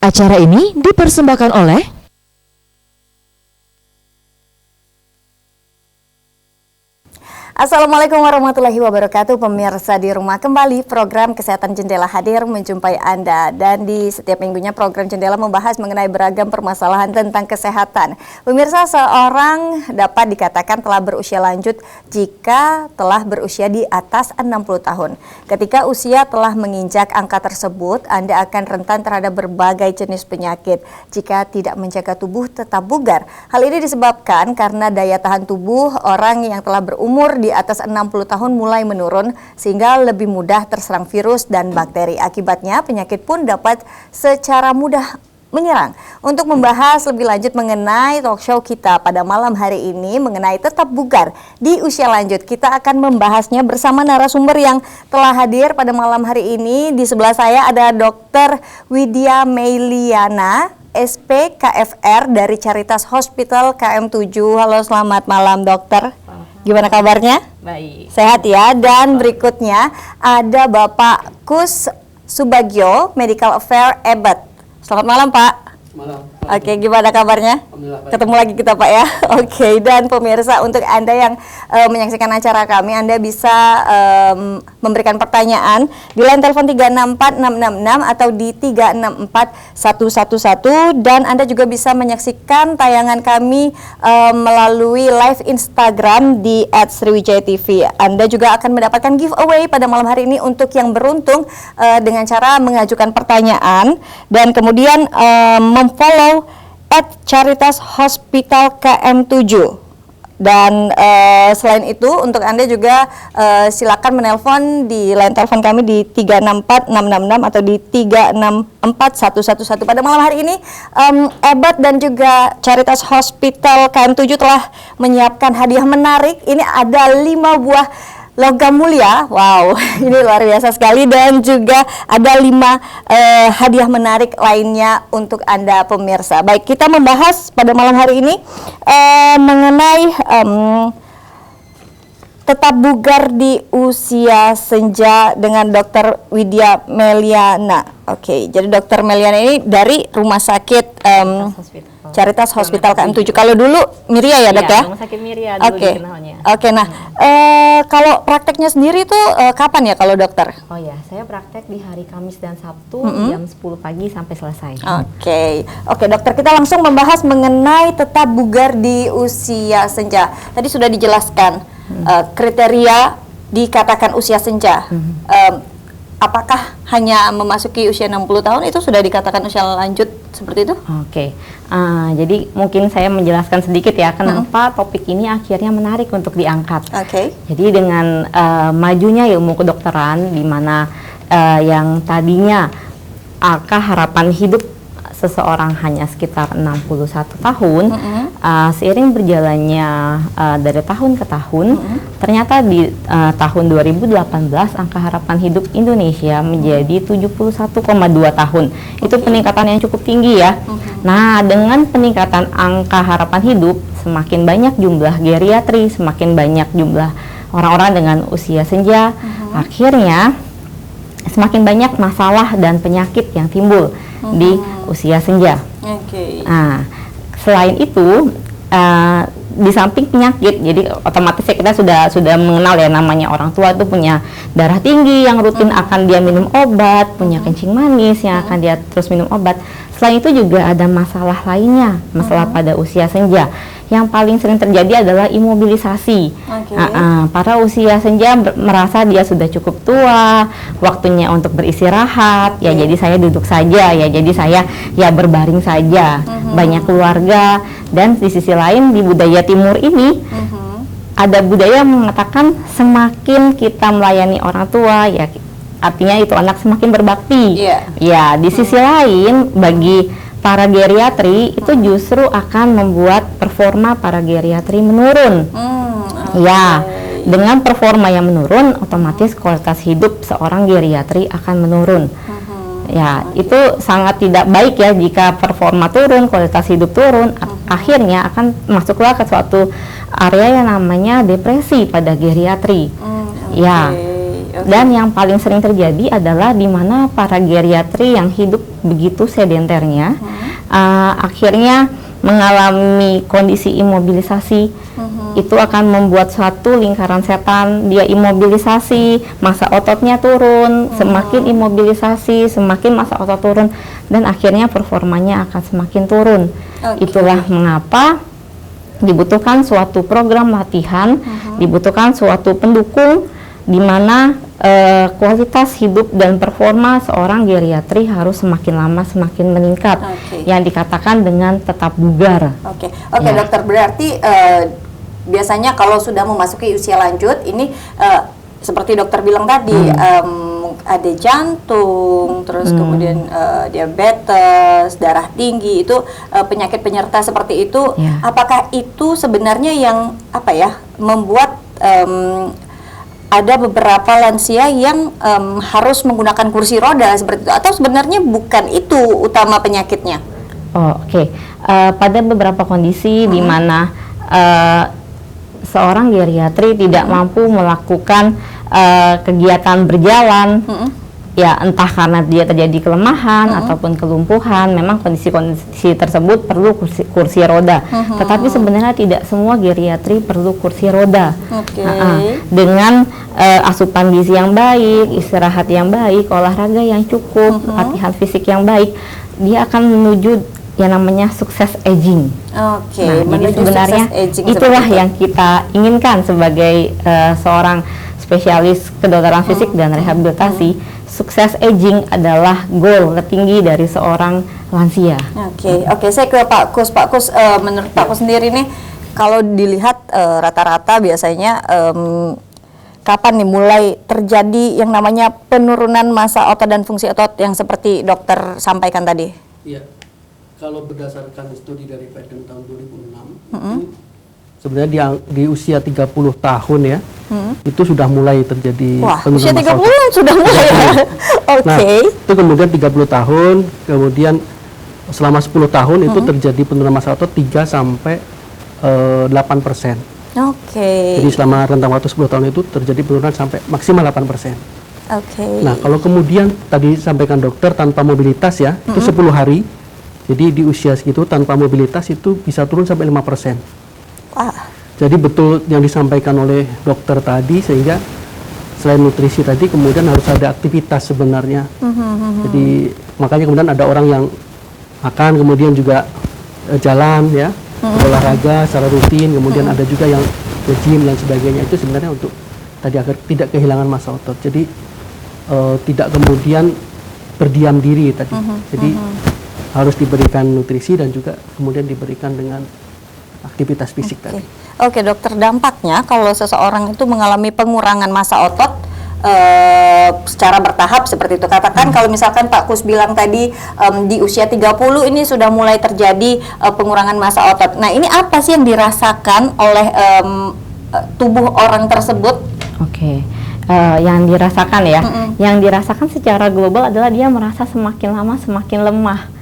Acara ini dipersembahkan oleh Assalamualaikum warahmatullahi wabarakatuh. Pemirsa di rumah, kembali program Kesehatan Jendela hadir menjumpai Anda. Dan di setiap minggunya program Jendela membahas mengenai beragam permasalahan tentang kesehatan. Pemirsa, seorang dapat dikatakan telah berusia lanjut jika telah berusia di atas 60 tahun. Ketika usia telah menginjak angka tersebut, Anda akan rentan terhadap berbagai jenis penyakit jika tidak menjaga tubuh tetap bugar. Hal ini disebabkan karena daya tahan tubuh orang yang telah berumur di atas 60 tahun mulai menurun sehingga lebih mudah terserang virus dan bakteri. Akibatnya penyakit pun dapat secara mudah menyerang. Untuk membahas lebih lanjut mengenai talk show kita pada malam hari ini mengenai tetap bugar di usia lanjut, kita akan membahasnya bersama narasumber yang telah hadir pada malam hari ini. Di sebelah saya ada Dr. Widya Meliana, SPKFR dari Caritas Hospital KM7. Halo, selamat malam dokter. Gimana kabarnya? Baik. Sehat ya. Dan berikutnya ada Bapak Kus Subagio, Medical Affair Ebert. Selamat malam Pak. Malam. Oke, gimana kabarnya? Ketemu lagi kita Pak ya. Oke, dan pemirsa, untuk Anda yang menyaksikan acara kami, Anda bisa memberikan pertanyaan di line telepon 364666 atau di 364111, dan Anda juga bisa menyaksikan tayangan kami melalui live Instagram di @sriwijaya.tv. Anda juga akan mendapatkan giveaway pada malam hari ini untuk yang beruntung dengan cara mengajukan pertanyaan dan kemudian memfollow @Caritas Hospital KM7. Dan selain itu untuk Anda juga silakan menelpon di line telepon kami di 364666 atau di 364111. Pada malam hari ini Ebert dan juga Caritas Hospital KM7 telah menyiapkan hadiah menarik. Ini ada 5 buah logam mulia. Wow, ini luar biasa sekali, dan juga ada 5 hadiah menarik lainnya untuk Anda pemirsa. Baik, kita membahas pada malam hari ini mengenai tetap bugar di usia senja dengan Dr. Widya Meliana. Oke, jadi Dr. Meliana ini dari Rumah Sakit Caritas Hospital KM7. Kalau dulu Miria ya dok ya? Rumah Sakit Miria dulu dikenalnya. Oke, nah kalau prakteknya sendiri itu kapan ya kalau dokter? Oh ya, saya praktek di hari Kamis dan Sabtu jam 10 pagi sampai selesai. Oke dokter, kita langsung membahas mengenai tetap bugar di usia senja. Tadi sudah dijelaskan kriteria dikatakan usia senja. Apakah hanya memasuki usia 60 tahun itu sudah dikatakan usia lanjut seperti itu? Oke. Jadi mungkin saya menjelaskan sedikit ya kenapa topik ini akhirnya menarik untuk diangkat. Oke. Jadi dengan majunya ilmu kedokteran, di mana yang tadinya angka harapan hidup seseorang hanya sekitar 61 tahun, seiring berjalannya dari tahun ke tahun, ternyata di tahun 2018 angka harapan hidup Indonesia menjadi 71,2 tahun. Itu peningkatan yang cukup tinggi ya. Nah, dengan peningkatan angka harapan hidup, semakin banyak jumlah geriatri, semakin banyak jumlah orang-orang dengan usia senja, akhirnya semakin banyak masalah dan penyakit yang timbul di usia senja. Nah, selain itu di samping penyakit, jadi otomatis kita sudah mengenal ya namanya orang tua itu punya darah tinggi yang rutin akan dia minum obat, punya kencing manis yang akan dia terus minum obat. Selain itu juga ada masalah lainnya, masalah pada usia senja. Yang paling sering terjadi adalah imobilisasi. Para usia senja merasa dia sudah cukup tua, waktunya untuk beristirahat. Ya jadi saya duduk saja, ya jadi saya ya berbaring saja. Banyak keluarga, dan di sisi lain di budaya timur ini ada budaya yang mengatakan semakin kita melayani orang tua, ya artinya itu anak semakin berbakti. Ya di sisi lain bagi para geriatri itu justru akan membuat performa para geriatri menurun. Ya, dengan performa yang menurun, otomatis kualitas hidup seorang geriatri akan menurun. Ya, itu sangat tidak baik ya jika performa turun, kualitas hidup turun, akhirnya akan masuklah ke suatu area yang namanya depresi pada geriatri. Ya. Dan yang paling sering terjadi adalah di mana para geriatri yang hidup begitu sedenternya akhirnya mengalami kondisi imobilisasi. Itu akan membuat suatu lingkaran setan, dia imobilisasi, massa ototnya turun, semakin imobilisasi, semakin massa otot turun, dan akhirnya performanya akan semakin turun. Itulah mengapa dibutuhkan suatu program latihan, dibutuhkan suatu pendukung di mana kualitas hidup dan performa seorang geriatri harus semakin lama semakin meningkat, yang dikatakan dengan tetap bugar. Oke, dokter, berarti biasanya kalau sudah memasuki usia lanjut ini seperti dokter bilang tadi ada jantung, terus kemudian diabetes, darah tinggi, itu penyakit penyerta seperti itu. Apakah itu sebenarnya yang membuat ada beberapa lansia yang harus menggunakan kursi roda seperti itu, atau sebenarnya bukan itu utama penyakitnya? Pada beberapa kondisi di mana seorang geriatri tidak mampu melakukan kegiatan berjalan, ya entah karena dia terjadi kelemahan ataupun kelumpuhan, memang kondisi-kondisi tersebut perlu kursi roda. Tetapi sebenarnya tidak semua geriatri perlu kursi roda. Dengan asupan gizi yang baik, istirahat yang baik, olahraga yang cukup, latihan fisik yang baik, dia akan menuju yang namanya sukses aging. Jadi sebenarnya itulah yang kita inginkan sebagai seorang spesialis kedokteran fisik dan rehabilitasi. Sukses aging adalah goal tertinggi dari seorang lansia. Saya ke Pak Kus. Pak Kus, menurut Pak Kus sendiri nih, kalau dilihat rata-rata biasanya kapan nih mulai terjadi yang namanya penurunan massa otot dan fungsi otot yang seperti dokter sampaikan tadi? Iya. Kalau berdasarkan studi dari Fedden tahun 2006, itu sebenarnya di usia 30 tahun ya, itu sudah mulai terjadi penurunan usia 30 massa otot. sudah mulai ya? Nah, itu kemudian 30 tahun, kemudian selama 10 tahun itu terjadi penurunan massa otot 3 sampai 8%. Jadi selama rentang waktu 10 tahun itu terjadi penurunan sampai maksimal 8%. Nah, kalau kemudian tadi sampaikan dokter tanpa mobilitas ya, itu 10 hari. Jadi di usia segitu tanpa mobilitas itu bisa turun sampai 5%. Jadi betul yang disampaikan oleh dokter tadi, sehingga selain nutrisi tadi kemudian harus ada aktivitas sebenarnya. Jadi makanya kemudian ada orang yang makan kemudian juga jalan ya, olahraga secara rutin, kemudian ada juga yang nge-gym dan sebagainya. Itu sebenarnya untuk tadi agar tidak kehilangan massa otot. Jadi tidak kemudian berdiam diri tadi. Jadi harus diberikan nutrisi dan juga kemudian diberikan dengan aktivitas fisik tadi. Dokter, dampaknya kalau seseorang itu mengalami pengurangan massa otot secara bertahap seperti itu. Katakan kalau misalkan Pak Kus bilang tadi di usia 30 ini sudah mulai terjadi pengurangan massa otot. Nah, ini apa sih yang dirasakan oleh tubuh orang tersebut? Yang dirasakan ya, yang dirasakan secara global adalah dia merasa semakin lama semakin lemah.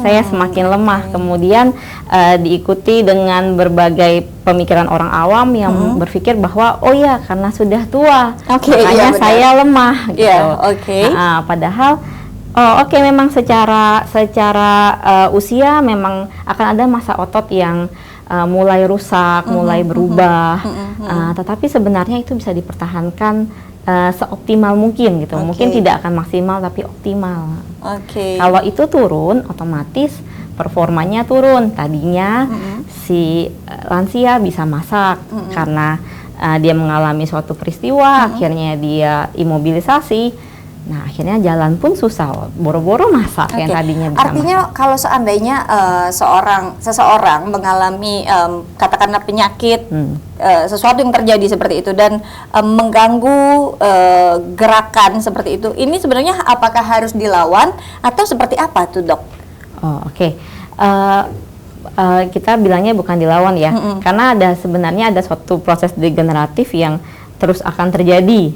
Saya semakin lemah, kemudian diikuti dengan berbagai pemikiran orang awam yang berpikir bahwa karena sudah tua, makanya saya lemah gitu. Padahal memang secara usia memang akan ada massa otot yang mulai rusak, mulai berubah, tetapi sebenarnya itu bisa dipertahankan seoptimal mungkin gitu. Mungkin tidak akan maksimal tapi optimal. Kalau itu turun, otomatis performanya turun. Tadinya si lansia bisa masak karena dia mengalami suatu peristiwa, akhirnya dia imobilisasi. Nah, akhirnya jalan pun susah, boro-boro masak yang tadinya bisa. Artinya kalau seandainya seseorang mengalami katakanlah penyakit, sesuatu yang terjadi seperti itu dan mengganggu gerakan seperti itu, ini sebenarnya apakah harus dilawan atau seperti apa tuh, Dok? Kita bilangnya bukan dilawan ya, karena sebenarnya ada suatu proses degeneratif yang terus akan terjadi.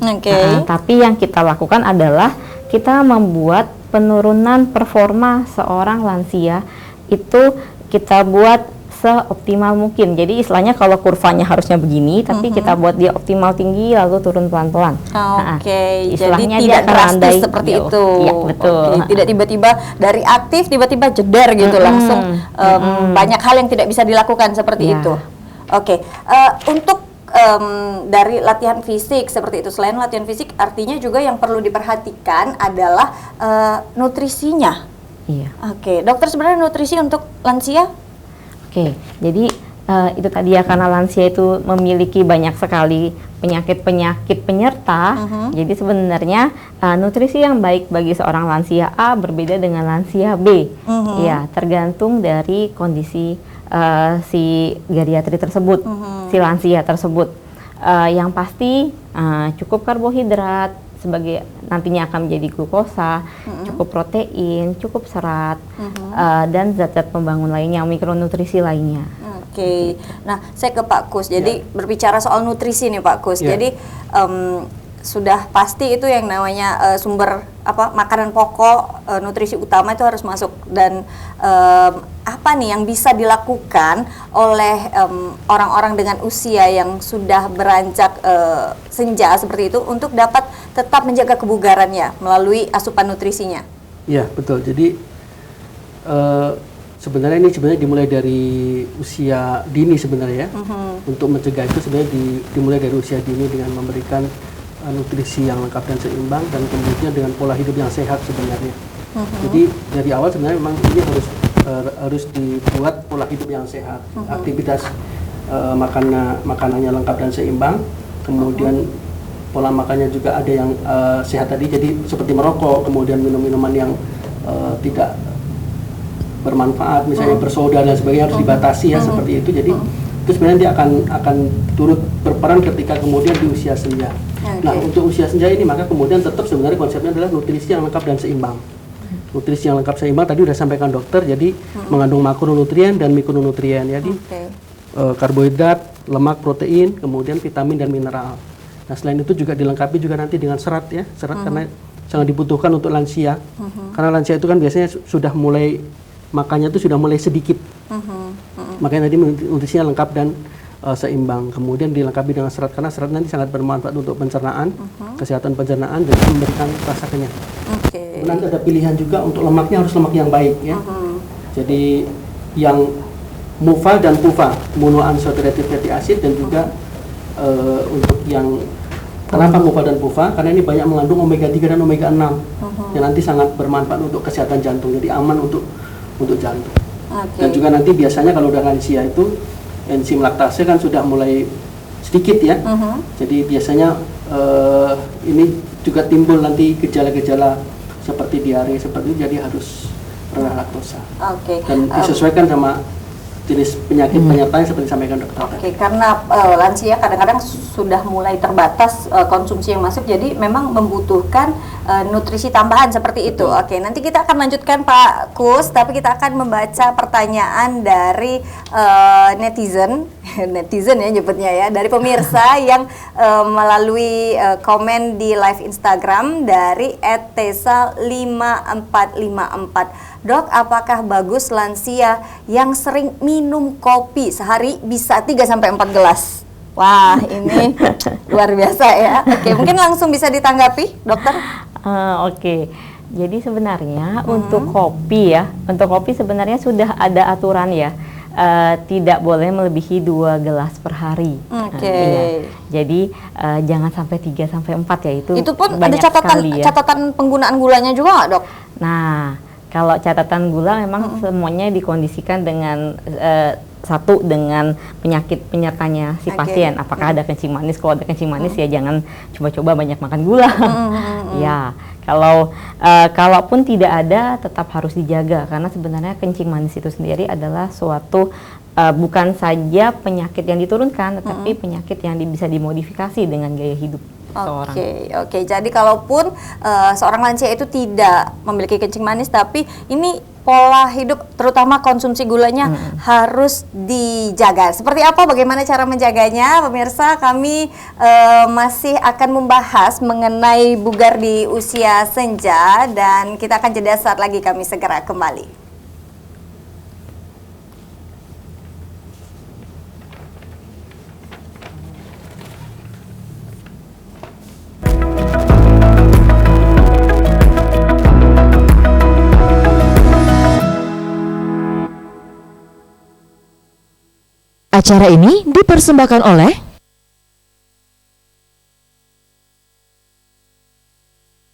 Tapi yang kita lakukan adalah kita membuat penurunan performa seorang lansia itu kita buat seoptimal mungkin. Jadi istilahnya kalau kurvanya harusnya begini, tapi kita buat dia optimal tinggi lalu turun pelan-pelan. Oke, istilahnya jadi dia tidak akan drastis landai seperti jauh. itu. Iya, betul. Oke, tidak tiba-tiba dari aktif tiba-tiba jeder gitu langsung banyak hal yang tidak bisa dilakukan seperti Ya. itu. Oke, untuk dari latihan fisik seperti itu, selain latihan fisik, artinya juga yang perlu diperhatikan adalah nutrisinya. Iya. Oke, dokter, sebenarnya nutrisi untuk lansia? Oke, jadi itu tadi ya, karena lansia itu memiliki banyak sekali penyakit-penyakit penyerta. Jadi sebenarnya nutrisi yang baik bagi seorang lansia A berbeda dengan lansia B. Ya, tergantung dari kondisi si geriatri tersebut, si lansia tersebut. Yang pasti cukup karbohidrat sebagai nantinya akan menjadi glukosa, cukup protein, cukup serat, dan zat-zat pembangun lainnya, mikronutrisi lainnya. Oke, nah saya ke Pak Kus. Jadi berbicara soal nutrisi nih Pak Kus. Jadi sudah pasti itu yang namanya sumber makanan pokok, nutrisi utama itu harus masuk. Dan apa nih yang bisa dilakukan oleh orang-orang dengan usia yang sudah beranjak senja seperti itu untuk dapat tetap menjaga kebugarannya melalui asupan nutrisinya? Iya, betul. Jadi sebenarnya dimulai dari usia dini sebenarnya ya. Untuk mencegah itu sebenarnya dimulai dari usia dini dengan memberikan nutrisi yang lengkap dan seimbang, dan kemudian dengan pola hidup yang sehat sebenarnya. Jadi dari awal sebenarnya memang ini harus dibuat pola hidup yang sehat, aktivitas makanannya lengkap dan seimbang, kemudian pola makannya juga ada yang sehat tadi, jadi seperti merokok, kemudian minum-minuman yang tidak bermanfaat, misalnya bersoda dan sebagainya harus dibatasi ya, seperti itu. Jadi itu sebenarnya dia akan turut berperan ketika kemudian di usia senja. Nah, untuk usia senja ini maka kemudian tetap sebenarnya konsepnya adalah nutrisi yang lengkap dan seimbang. Nutrisi yang lengkap seimbang tadi udah sampaikan dokter, jadi mengandung makronutrien dan mikronutrien, jadi karbohidrat, lemak, protein, kemudian vitamin dan mineral. Nah, selain itu juga dilengkapi juga nanti dengan serat ya, serat karena sangat dibutuhkan untuk lansia. Karena lansia itu kan biasanya sudah mulai makannya itu sudah mulai sedikit. Makanya tadi nutrisinya lengkap dan seimbang. Kemudian dilengkapi dengan serat karena serat nanti sangat bermanfaat untuk pencernaan, kesehatan pencernaan, dan memberikan rasa kenyang. Nanti ada pilihan juga untuk lemaknya, harus lemak yang baik ya. Jadi yang MUFA dan PUFA, monounsaturated fatty acid, dan juga untuk yang kenapa MUFA dan PUFA? Karena ini banyak mengandung omega 3 dan omega 6 yang nanti sangat bermanfaat untuk kesehatan jantung, jadi aman untuk jantung. Dan juga nanti biasanya kalau udah lansia itu enzim laktase kan sudah mulai sedikit ya. Jadi biasanya ini juga timbul nanti gejala-gejala seperti diare seperti itu, jadi harus rendah laktosa. Dan disesuaikan sama jenis penyakit penyertanya seperti disampaikan dokter. Karena lansia kadang-kadang sudah mulai terbatas konsumsi yang masuk, jadi memang membutuhkan nutrisi tambahan seperti itu. Nanti kita akan lanjutkan Pak Kus, tapi kita akan membaca pertanyaan dari netizen ya nyebutnya ya, dari pemirsa yang melalui komen di live Instagram dari @tesa5454. Dok, apakah bagus lansia yang sering minum kopi sehari bisa 3-4 gelas? Wah, ini luar biasa ya. Mungkin langsung bisa ditanggapi, dokter? Jadi sebenarnya untuk kopi sebenarnya sudah ada aturan ya. Tidak boleh melebihi 2 gelas per hari. Jadi jangan sampai 3-4 ya, itu pun banyak ada sekali ya. catatan penggunaan gulanya juga nggak, dok? Nah, kalau catatan gula memang semuanya dikondisikan dengan satu dengan penyakit penyertanya si pasien. Apakah ada kencing manis? Kalau ada kencing manis ya jangan coba-coba banyak makan gula. Ya, kalaupun tidak ada tetap harus dijaga, karena sebenarnya kencing manis itu sendiri adalah suatu bukan saja penyakit yang diturunkan, tetapi penyakit yang bisa dimodifikasi dengan gaya hidup seorang. Jadi kalaupun seorang lansia itu tidak memiliki kencing manis, tapi ini pola hidup terutama konsumsi gulanya harus dijaga. Seperti apa, bagaimana cara menjaganya? Pemirsa, kami masih akan membahas mengenai bugar di usia senja, dan kita akan jeda saat lagi, kami segera kembali. Acara ini dipersembahkan oleh